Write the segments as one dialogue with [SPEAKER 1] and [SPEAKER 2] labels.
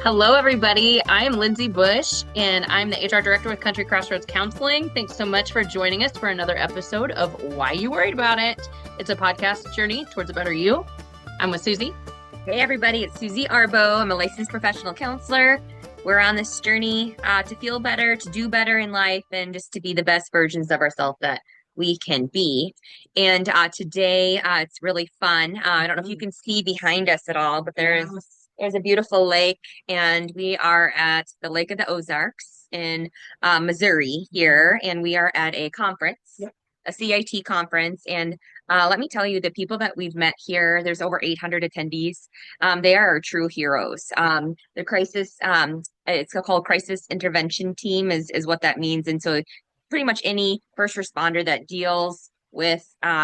[SPEAKER 1] Hello, everybody. I am Lindsay Bush, and I'm the HR Director with Country Crossroads Counseling. Thanks so much for joining us for another episode of Why You Worried About It. It's a podcast journey towards a better you. I'm with Susie.
[SPEAKER 2] Hey, everybody. It's Susie Arbo. I'm a licensed professional counselor. We're on this journey to feel better, to do better in life, and just to be the best versions of ourselves that we can be. And today, it's really fun. I don't know if you can see behind us at all, but there's a beautiful lake, and we are at the Lake of the Ozarks in Missouri here, and we are at a conference, a CIT conference. And let me tell you, the people that we've met here, there's over 800 attendees. They are our true heroes. The crisis, it's called Crisis Intervention Team is what that means. And so pretty much any first responder that deals with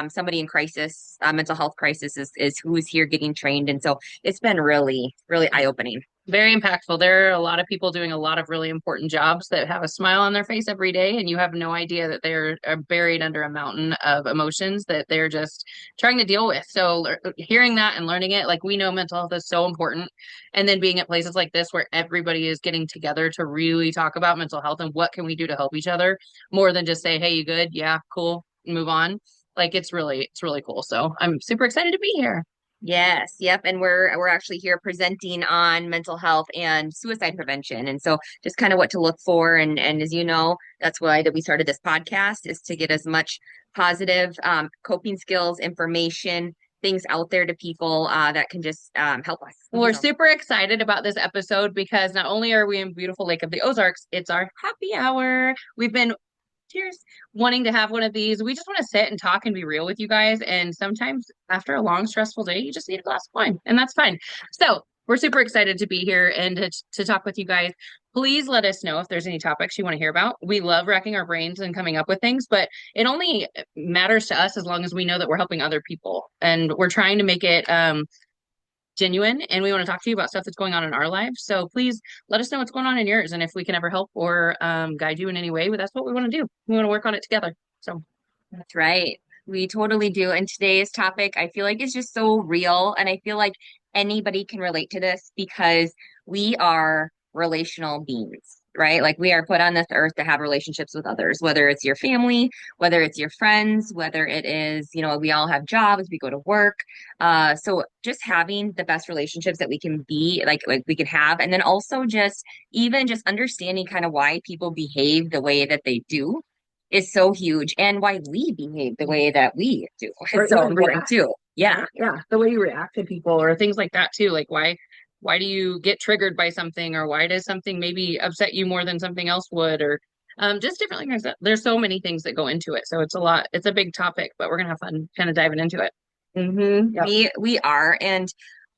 [SPEAKER 2] somebody in crisis, mental health crisis is who's here getting trained. And so it's been really, really eye-opening.
[SPEAKER 1] Very impactful. There are a lot of people doing a lot of really important jobs that have a smile on their face every day, and you have no idea that they're buried under a mountain of emotions that they're just trying to deal with. So hearing that and learning it, like we know mental health is so important. And then being at places like this where everybody is getting together to really talk about mental health and what can we do to help each other more than just say, hey, you good? Yeah, cool. Move on. Like it's really cool. So I'm super excited to be here.
[SPEAKER 2] Yes, yep. And we're actually here presenting on mental health and suicide prevention. And so just kind of what to look for. And as you know, that's why that we started this podcast, is to get as much positive coping skills, information, things out there to people that can just help us.
[SPEAKER 1] Well, we're super excited about this episode because not only are we in beautiful Lake of the Ozarks, it's our happy hour. We've been wanting to have one of these. We just want to sit and talk and be real with you guys. And sometimes after a long, stressful day, you just need a glass of wine, and that's fine. So we're super excited to be here and to talk with you guys. Please let us know if there's any topics you want to hear about. We love racking our brains and coming up with things, but it only matters to us as long as we know that we're helping other people. And we're trying to make it genuine, and we want to talk to you about stuff that's going on in our lives. So please let us know what's going on in yours, and if we can ever help or guide you in any way. But that's what we want to do. We want to work on it together. So
[SPEAKER 2] that's right. We totally do. And today's topic, I feel like, is just so real, and I feel like anybody can relate to this because we are relational beings, right? Like we are put on this earth to have relationships with others, whether it's your family, whether it's your friends, whether it is, we all have jobs, we go to work. So just having the best relationships that we can be, like we can have, and then also just even just understanding kind of why people behave the way that they do is so huge, and why we behave the way that we do is so important too. Yeah.
[SPEAKER 1] Yeah. The way you react to people or things like that too. Like why do you get triggered by something, or why does something maybe upset you more than something else would, or just different things. There's so many things that go into it. So it's a big topic, but we're gonna have fun kind of diving into it.
[SPEAKER 2] Mm-hmm. Yep. We are. And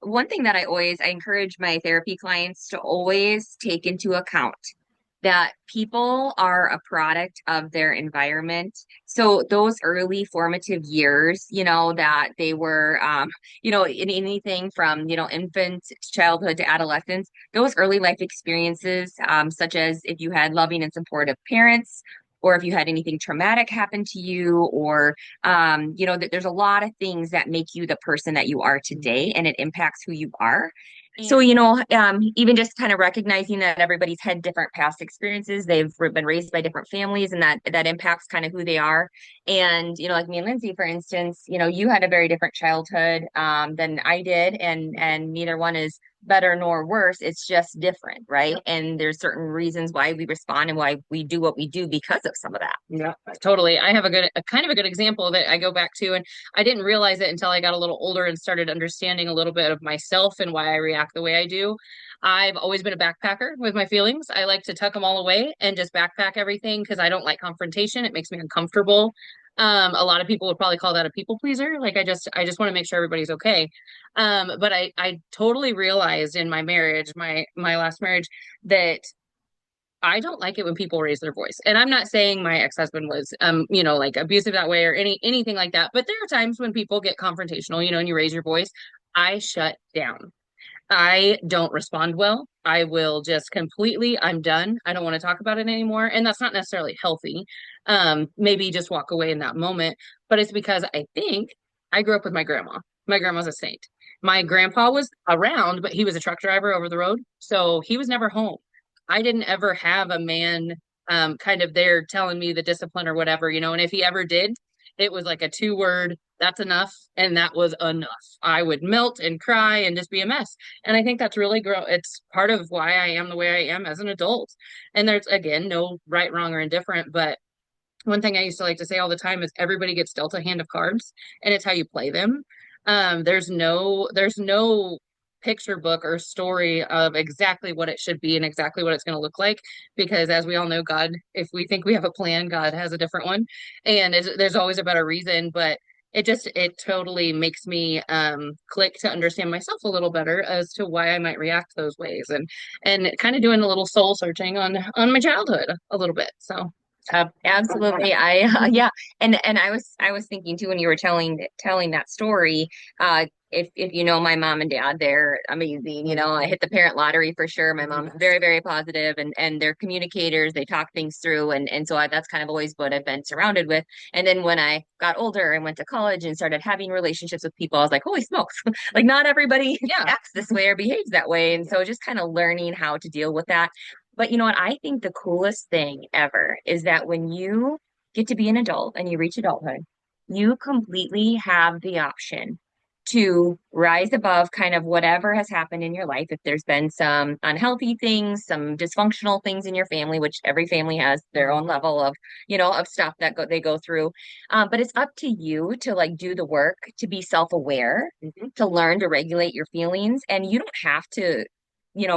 [SPEAKER 2] one thing that I encourage my therapy clients to always take into account that people are a product of their environment. So those early formative years, that they were, in anything from, infant to childhood to adolescence, those early life experiences, such as if you had loving and supportive parents, or if you had anything traumatic happen to you, or, there's a lot of things that make you the person that you are today, and it impacts who you are. So, even just kind of recognizing that everybody's had different past experiences, they've been raised by different families, and that impacts kind of who they are. And, like me and Lindsay, for instance, you had a very different childhood than I did, and neither one is better nor worse. It's just different, right? And there's certain reasons why we respond and why we do what we do because of some of that.
[SPEAKER 1] Yeah, totally. I have a kind of a good example that I go back to, and I didn't realize it until I got a little older and started understanding a little bit of myself and why I react the way I do. I've always been a backpacker with my feelings. I like to tuck them all away and just backpack everything because I don't like confrontation. It makes me uncomfortable. A lot of people would probably call that a people pleaser. Like I just want to make sure everybody's okay. But I totally realized in my marriage, my last marriage, that I don't like it when people raise their voice. And I'm not saying my ex-husband was like abusive that way or anything like that. But there are times when people get confrontational, and you raise your voice. I shut down. I don't respond well. I will just completely, I'm done. I don't want to talk about it anymore. And that's not necessarily healthy. Maybe just walk away in that moment. But it's because I think I grew up with my grandma. My grandma's a saint. My grandpa was around, but he was a truck driver over the road, so he was never home. I didn't ever have a man kind of there telling me the discipline or whatever, and if he ever did, it was like a two-word, that's enough, and that was enough. I would melt and cry and just be a mess. And I think that's really it's part of why I am the way I am as an adult. And there's again no right, wrong, or indifferent, but one thing I used to like to say all the time is everybody gets dealt a hand of cards and it's how you play them. There's no picture book or story of exactly what it should be and exactly what it's going to look like because as we all know, God, if we think we have a plan, God has a different one. And there's always a better reason, but it totally makes me click to understand myself a little better as to why I might react those ways and kind of doing a little soul searching on my childhood a little bit. So
[SPEAKER 2] Absolutely. Yeah. And I was thinking too when you were telling that story, if you know my mom and dad, they're amazing. I hit the parent lottery for sure. My mom's very, very positive and they're communicators. They talk things through and so that's kind of always what I've been surrounded with. And then when I got older and went to college and started having relationships with people, I was like, holy smokes, like not everybody
[SPEAKER 1] yeah.
[SPEAKER 2] acts this way or behaves that way. And so just kind of learning how to deal with that. But you know what? I think the coolest thing ever is that when you get to be an adult and you reach adulthood, you completely have the option to rise above kind of whatever has happened in your life. If there's been some unhealthy things, some dysfunctional things in your family, which every family has their own level of stuff that they go through. But it's up to you to like do the work, to be self-aware, to learn to regulate your feelings. And you don't have to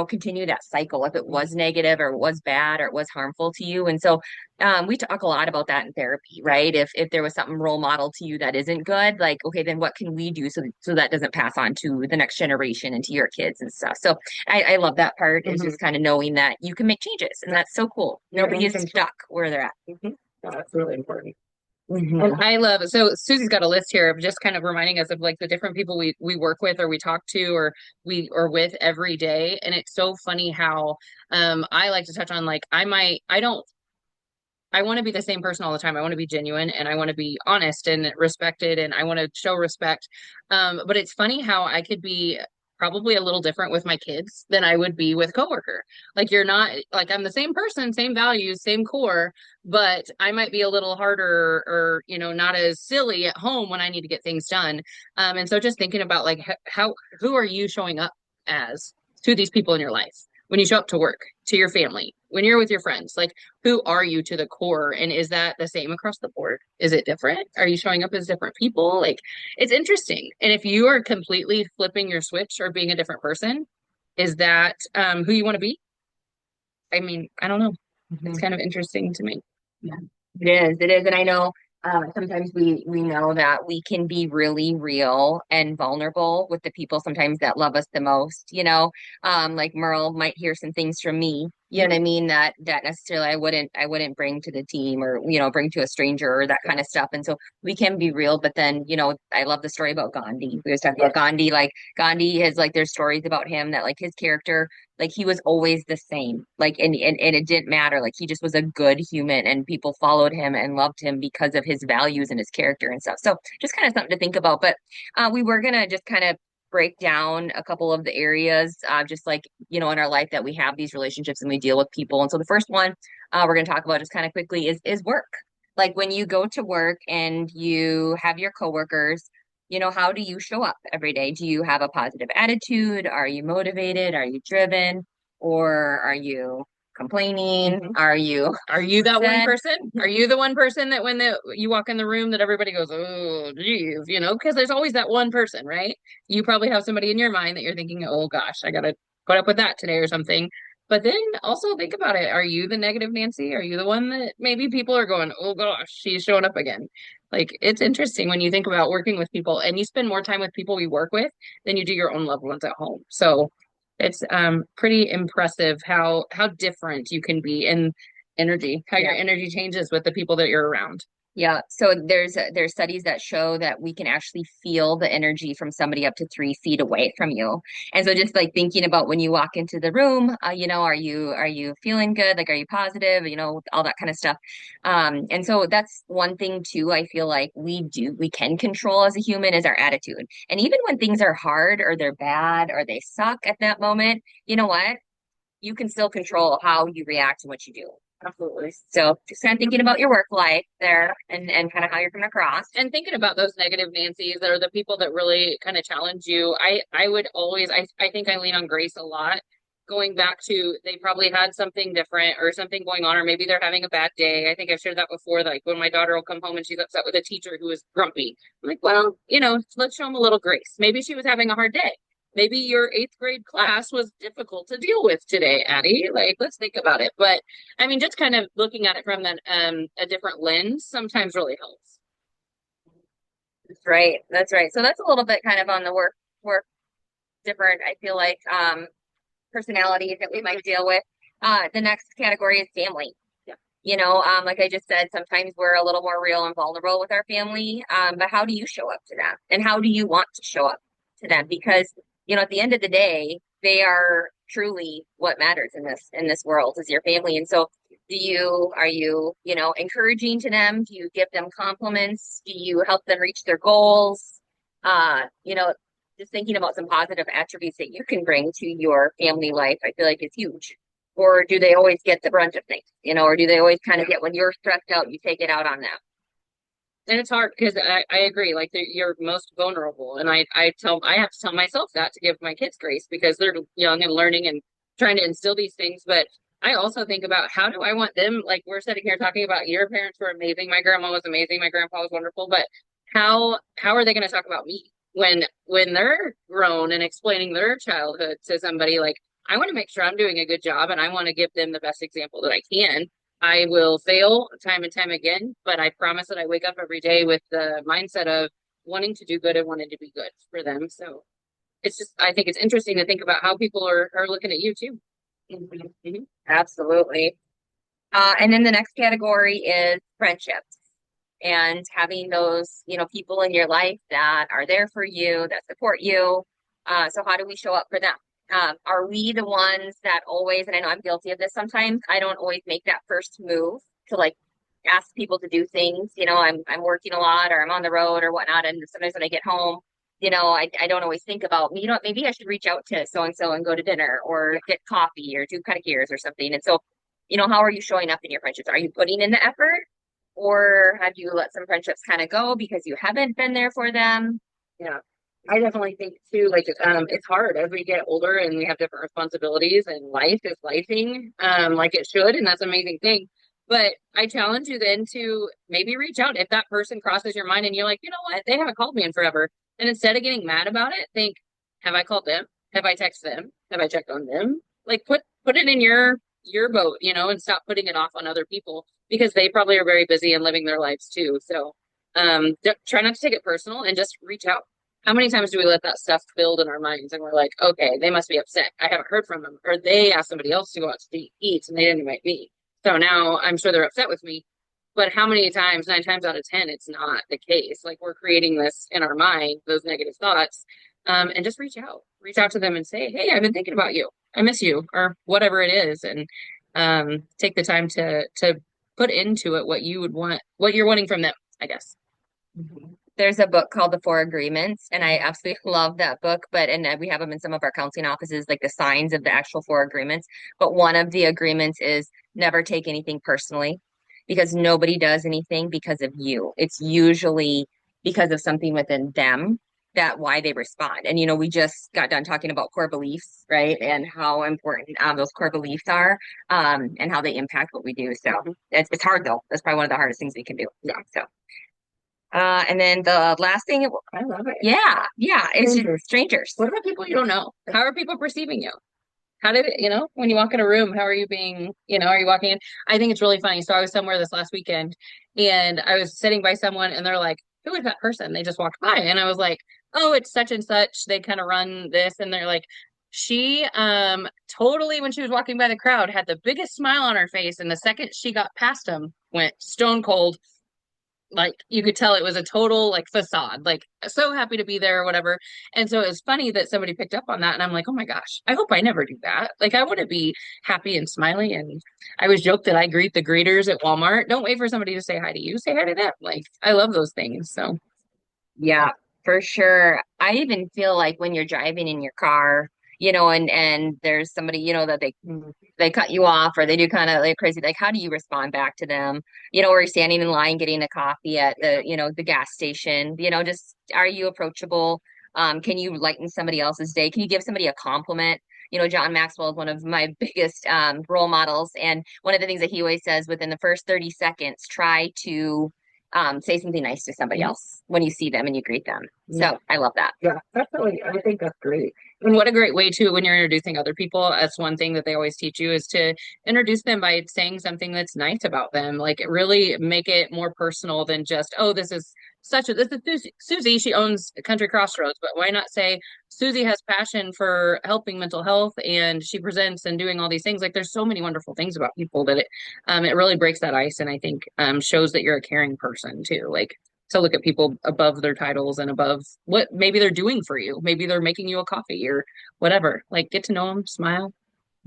[SPEAKER 2] continue that cycle if it was negative or it was bad or it was harmful to you. And so we talk a lot about that in therapy, right? If there was something role model to you that isn't good, like, okay, then what can we do so that doesn't pass on to the next generation and to your kids and stuff. So I love that part is just kind of knowing that you can make changes. And that's so cool. Nobody is stuck where they're at.
[SPEAKER 1] Oh, that's really important. And
[SPEAKER 2] Mhm.
[SPEAKER 1] I love so Susie's got a list here of just kind of reminding us of like the different people we work with or we talk to or we are with every day. And it's so funny how I like to touch on like I don't I want to be the same person all the time. I want to be genuine and I want to be honest and respected and I want to show respect. But it's funny how I could be probably a little different with my kids than I would be with coworker. Like you're not like I'm the same person, same values, same core, but I might be a little harder or not as silly at home when I need to get things done. And so just thinking about like how who are you showing up as to these people in your life? When you show up to work, to your family, when you're with your friends, like who are you to the core? And is that the same across the board? Is it different? Are you showing up as different people? Like it's interesting. And if you are completely flipping your switch or being a different person, is that who you want to be? I mean, I don't know. It's
[SPEAKER 2] Mhm.
[SPEAKER 1] kind of interesting to me.
[SPEAKER 2] Yeah, it is. It is. And I know sometimes we know that we can be really real and vulnerable with the people sometimes that love us the most, like Merle might hear some things from me, you know what I mean, that necessarily I wouldn't bring to the team or, bring to a stranger or that kind of stuff. And so we can be real, but then, I love the story about Gandhi. We was talking about Gandhi, like Gandhi has like there's stories about him that like his character like he was always the same. Like and it didn't matter. Like he just was a good human and people followed him and loved him because of his values and his character and stuff. So just kind of something to think about. But we were gonna just kind of break down a couple of the areas just like in our life that we have these relationships and we deal with people. And so the first one we're gonna talk about just kind of quickly is work. Like when you go to work and you have your coworkers, how do you show up every day? Do you have a positive attitude? Are you motivated? Are you driven? Or are you complaining?
[SPEAKER 1] Are you that one
[SPEAKER 2] Sad?
[SPEAKER 1] person? Are you the one person that when you walk in the room that everybody goes, oh, geez, because there's always that one person, right? You probably have somebody in your mind that you're thinking, oh gosh, I gotta put up with that today or something. But then also think about it. Are you the negative Nancy? Are you the one that maybe people are going, oh gosh, she's showing up again? Like it's interesting when you think about working with people and you spend more time with people you work with than you do your own loved ones at home. So it's pretty impressive how different you can be in energy, how your
[SPEAKER 2] Yeah.
[SPEAKER 1] energy changes with the people that you're around.
[SPEAKER 2] Yeah. So there's studies that show that we can actually feel the energy from somebody up to 3 feet away from you. And so just like thinking about when you walk into the room, are you feeling good? Like, are you positive? All that kind of stuff. And so that's one thing too. I feel like we can control as a human is our attitude. And even when things are hard or they're bad or they suck at that moment, you know what? You can still control how you react and what you do. Absolutely. So just kind of thinking about your work life there and kind of how you're coming across.
[SPEAKER 1] And thinking about those negative Nancy's that are the people that really kind of challenge you, I would always I think I lean on Grace a lot. Going back to they probably had something different or something going on, or maybe they're having a bad day. I think I've shared that before. Like when my daughter will come home and she's upset with a teacher who is grumpy. I'm like, well, let's show them a little grace. Maybe she was having a hard day. Maybe your eighth grade class was difficult to deal with today, Addie. Like, let's think about it. But I mean, just kind of looking at it from a different lens sometimes really helps.
[SPEAKER 2] That's right. That's right. So that's a little bit kind of on the work different, I feel like, personalities that we might deal with. The next category is family.
[SPEAKER 1] Yeah.
[SPEAKER 2] Like I just said, sometimes we're a little more real and vulnerable with our family. But how do you show up to them? And how do you want to show up to them? Because, at the end of the day, they are truly what matters in this world is your family. And so are you, encouraging to them? Do you give them compliments? Do you help them reach their goals? Uh, you know, just thinking about some positive attributes that you can bring to your family life, I feel like is huge. Or do they always get the brunt of things, or do they always kind of get when you're stressed out, you take it out on them?
[SPEAKER 1] And it's hard because I agree, like you're most vulnerable. And I have to tell myself that to give my kids grace because they're young and learning and trying to instill these things. But I also think about how do I want them, like we're sitting here talking about your parents were amazing. My grandma was amazing. My grandpa was wonderful. But how are they going to talk about me when they're grown and explaining their childhood to somebody? Like I want to make sure I'm doing a good job and I want to give them the best example that I can. I will fail time and time again, but I promise that I wake up every day with the mindset of wanting to do good and wanting to be good for them. So it's just, I think it's interesting to think about how people are looking at you too.
[SPEAKER 2] Mhm. Mhm. Absolutely. And then the next category is friendships and having those, people in your life that are there for you, that support you. So how do we show up for them? Are we the ones that always, and I know I'm guilty of this sometimes, I don't always make that first move to like ask people to do things. I'm working a lot or I'm on the road or whatnot. And sometimes when I get home, I don't always think about, maybe I should reach out to so and so and go to dinner or get coffee or do pedicures or something. And so, how are you showing up in your friendships? Are you putting in the effort? Or have you let some friendships kind of go because you haven't been there for them?
[SPEAKER 1] Yeah. I definitely think too, like it's hard as we get older and we have different responsibilities and life is lifing, like it should, and that's an amazing thing. But I challenge you then to maybe reach out if that person crosses your mind and you're like, you know what, they haven't called me in forever. And instead of getting mad about it, think, have I called them? Have I texted them? Have I checked on them? Like put it in your boat, and stop putting it off on other people because they probably are very busy and living their lives too. So try not to take it personal and just reach out. How many times do we let that stuff build in our minds and we're like, okay, they must be upset. I haven't heard from them. Or they asked somebody else to go out to eat and they didn't invite me. So now I'm sure they're upset with me. But how many times, 9 times out of 10, it's not the case. Like we're creating this in our mind, those negative thoughts. And just reach out. Reach out to them and say, hey, I've been thinking about you. I miss you, or whatever it is. And take the time to put into it what you would want, what you're wanting from them, I guess.
[SPEAKER 2] Mhm. There's a book called The Four Agreements, and I absolutely love that book. And we have them in some of our counseling offices, like the signs of the actual four agreements. But one of the agreements is never take anything personally because nobody does anything because of you. It's usually because of something within them that why they respond. And we just got done talking about core beliefs, right? And how important those core beliefs are, and how they impact what we do. So it's hard though. That's probably one of the hardest things we can do. Yeah. So. And then the last thing,
[SPEAKER 1] I love it.
[SPEAKER 2] yeah, yeah, it's just strangers.
[SPEAKER 1] What about people you don't know? How are people perceiving you? How did it, when you walk in a room, how are you being, are you walking in? I think it's really funny. So I was somewhere this last weekend and I was sitting by someone and they're like, who is that person? They just walked by and I was like, oh, it's such and such. They kind of run this and they're like, she totally when she was walking by the crowd had the biggest smile on her face and the second she got past him went stone cold Like you could tell it was a total like facade, like so happy to be there or whatever. And so it was funny that somebody picked up on that. And I'm like, oh my gosh, I hope I never do that. Like I want to be happy and smiley. And I always joke that I greet the greeters at Walmart. Don't wait for somebody to say hi to you. Say hi to them. Like I love those things. So
[SPEAKER 2] Yeah, for sure. I even feel like when you're driving in your car, and there's somebody, that they cut you off or they do kind of like crazy, like how do you respond back to them? Or you're standing in line getting a coffee at the gas station, just are you approachable? Can you lighten somebody else's day? Can you give somebody a compliment? John Maxwell is one of my biggest role models. And one of the things that he always says within the first 30 seconds, try to say something nice to somebody else when you see them and you greet them.
[SPEAKER 1] yeah.
[SPEAKER 2] So I love that.
[SPEAKER 1] Yeah, that's really, I think that's great. And what a great way to, when you're introducing other people, that's one thing that they always teach you is to introduce them by saying something that's nice about them. Like really make it more personal than just, oh, this is Susie, she owns Country Crossroads, but why not say Susie has passion for helping mental health and she presents and doing all these things. Like there's so many wonderful things about people that it really breaks that ice and I think shows that you're a caring person too. Like to look at people above their titles and above what maybe they're doing for you. Maybe they're making you a coffee or whatever. Like get to know them, smile,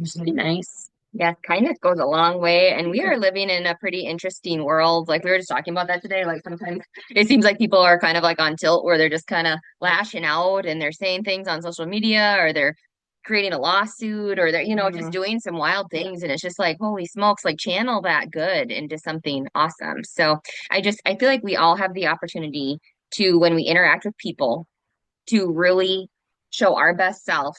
[SPEAKER 1] just be nice.
[SPEAKER 2] Yeah, kindness goes a long way. And we are living in a pretty interesting world. Like we were just talking about that today. Like sometimes it seems like people are kind of like on tilt where they're just kind of lashing out and they're saying things on social media or they're creating a lawsuit or they're, just
[SPEAKER 1] Mhm.
[SPEAKER 2] doing some wild things. And it's just like, holy smokes, like channel that good into something awesome. So I feel like we all have the opportunity to, when we interact with people, to really show our best self,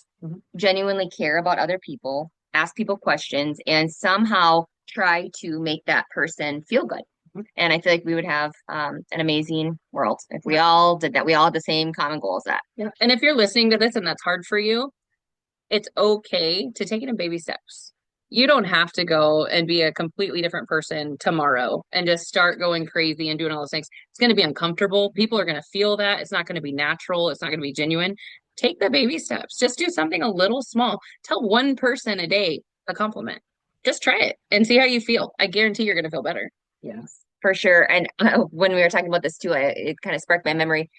[SPEAKER 2] genuinely care about other people, ask people questions, and somehow try to make that person feel good. And I feel like we would have an amazing world if we all did that. We all had the same common goal as that.
[SPEAKER 1] Yeah. And if you're listening to this and that's hard for you, it's okay to take it in baby steps. You don't have to go and be a completely different person tomorrow and just start going crazy and doing all those things. It's going to be uncomfortable. People are going to feel that. It's not going to be natural. It's not going to be genuine. Take the baby steps. Just do something a little small. Tell one person a day a compliment. Just try it and see how you feel. I guarantee you're going to feel better.
[SPEAKER 2] Yes, for sure. And when we were talking about this too, it kind of sparked my memory.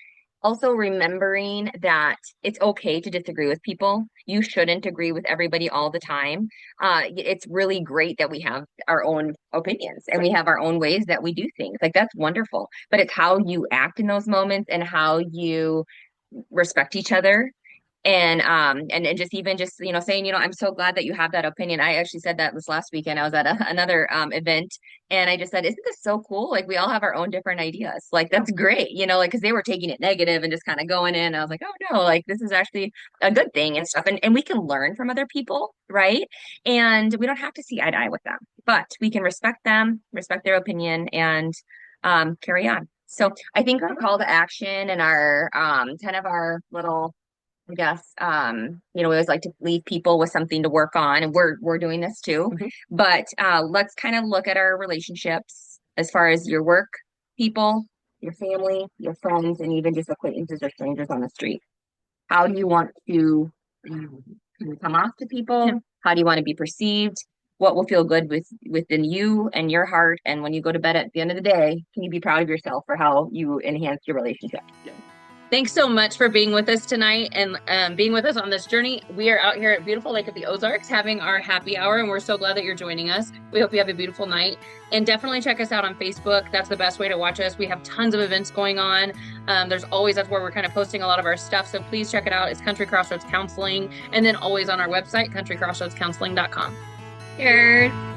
[SPEAKER 2] Also, remembering that it's okay to disagree with people. You shouldn't agree with everybody all the time. It's really great that we have our own opinions and we have our own ways that we do things. Like that's wonderful. But it's how you act in those moments and how you respect each other and just even just saying I'm so glad that you have that opinion. I actually said that this last weekend. I was at another event and I just said, isn't this so cool? Like we all have our own different ideas. Like that's great, like because they were taking it negative and just kind of going in. I was like, oh no, like this is actually a good thing and stuff, and we can learn from other people, right? And we don't have to see eye to eye with them, but we can respect them, respect their opinion, and carry on. So I think our call to action and our kind of our little, I guess, we always like to leave people with something to work on, and we're doing this too.
[SPEAKER 1] Mhm.
[SPEAKER 2] But let's kind of look at our relationships as far as your work people, your family, your friends, and even just acquaintances or strangers on the street. How do you want to come off to people?
[SPEAKER 1] Yeah.
[SPEAKER 2] How do you want to be perceived? What will feel good within you and your heart? And when you go to bed at the end of the day, can you be proud of yourself for how you enhance your relationship?
[SPEAKER 1] Thanks so much for being with us tonight and being with us on this journey. We are out here at beautiful Lake of the Ozarks having our happy hour, and we're so glad that you're joining us. We hope you have a beautiful night. And definitely check us out on Facebook. That's the best way to watch us. We have tons of events going on. That's where we're kind of posting a lot of our stuff. So please check it out. It's Country Crossroads Counseling. And then always on our website, countrycrossroadscounseling.com.
[SPEAKER 2] Cheers.